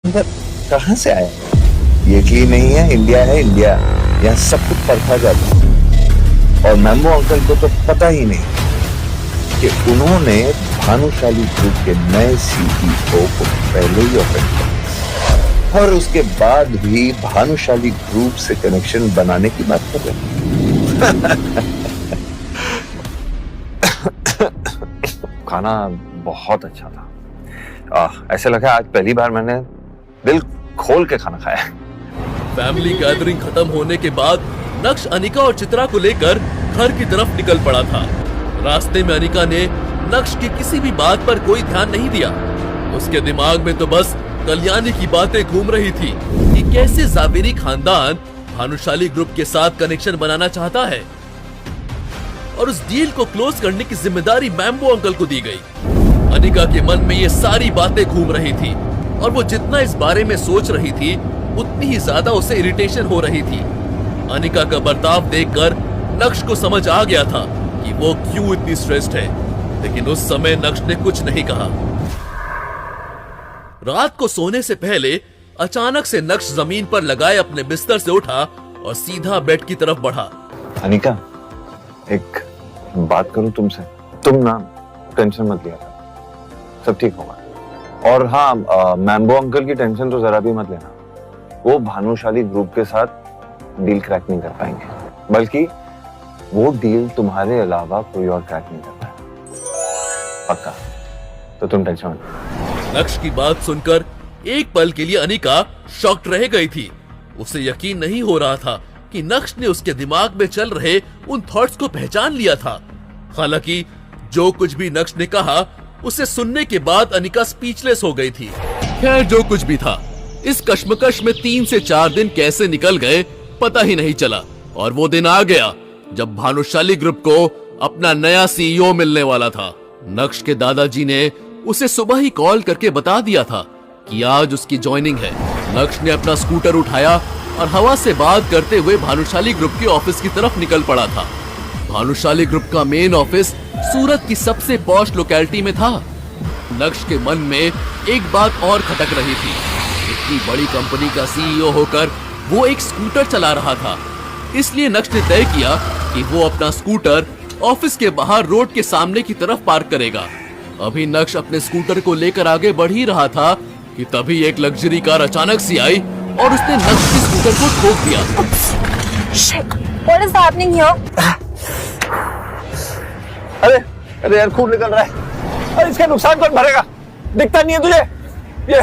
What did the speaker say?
अंदर कहाँ से आया? यकीन नहीं है, इंडिया है इंडिया, यहाँ सब कुछ परखा जाता है। और मैम्बो अंकल को तो पता ही नहीं कि उन्होंने भानुशाली ग्रुप के नए सीईओ को पहले ही ऑफर किया और उसके बाद भी भानुशाली ग्रुप से कनेक्शन बनाने की बात कर रहे हैं। खाना बहुत अच्छा था। ऐसे लगा आज पहली बार मैंने दिल खोल के खाना खाया। फैमिली गैदरिंग खत्म होने के बाद नक्श अनिका और चित्रा को लेकर घर की तरफ निकल पड़ा था। रास्ते में अनिका ने नक्श की किसी भी बात पर कोई ध्यान नहीं दिया। उसके दिमाग में तो बस कल्याणी की बातें घूम रही थी कि कैसे जावेरी खानदान भानुशाली ग्रुप के साथ कनेक्शन बनाना चाहता है और उस डील को क्लोज करने की जिम्मेदारी मैम्बो अंकल को दी गई। अनिका के मन में ये सारी बातें घूम रही थी और वो जितना इस बारे में सोच रही थी उतनी ही ज्यादा उसे इरिटेशन हो रही थी। अनिका का बर्ताव देखकर नक्श को समझ आ गया था कि वो क्यों इतनी स्ट्रेस्ड है, लेकिन उस समय नक्श ने कुछ नहीं कहा। रात को सोने से पहले अचानक से नक्श जमीन पर लगाए अपने बिस्तर से उठा और सीधा बेड की तरफ बढ़ा। अनिका, एक बात करूं तुमसे? तुम ना टेंशन मत लिया करो, सब ठीक होगा। और हाँ, मैम्बो अंकल की टेंशन तो जरा भी मत लेना। वो भानुशाली ग्रुप के साथ डील क्रैक नहीं कर पाएंगे, बल्कि वो डील तुम्हारे अलावा कोई और क्रैक नहीं कर पाएगा, पक्का। तो तुम टेंशन मत। नक्श की बात सुनकर एक पल के लिए अनिका शॉक्ड रह गई थी। उसे यकीन नहीं हो रहा था कि नक्श ने उसके दिमाग में चल रहे उन थॉट्स को पहचान लिया था। हालांकि जो कुछ भी नक्श ने कहा उसे सुनने के बाद अनिका स्पीचलेस हो गई थी। खैर, जो कुछ भी था, इस कश्मकश में 3 से 4 दिन कैसे निकल गए पता ही नहीं चला। और वो दिन आ गया जब भानुशाली ग्रुप को अपना नया सीईओ मिलने वाला था। नक्श के दादाजी ने उसे सुबह ही कॉल करके बता दिया था कि आज उसकी ज्वाइनिंग है। नक्श ने अपना स्कूटर उठाया और हवा से बात करते हुए भानुशाली ग्रुप के ऑफिस की तरफ निकल पड़ा था। भानुशाली ग्रुप का मेन ऑफिस सूरत की सबसे पॉश लोकेलिटी में था। नक्श के मन में एक बात और खटक रही थी। इतनी बड़ी कंपनी का सीईओ होकर वो एक स्कूटर चला रहा था, इसलिए नक्श ने तय किया कि वो अपना स्कूटर ऑफिस के बाहर रोड के सामने की तरफ पार्क करेगा। अभी नक्श अपने स्कूटर को लेकर आगे बढ़ ही रहा था कि तभी एक लग्जरी कार अचानक सी आई और उसने नक्श के स्कूटर को ठोक दिया। What is happening here? अरे यार, खून निकल रहा है। अरे इसका नुकसान कौन भरेगा? दिखता नहीं है तुझे? ये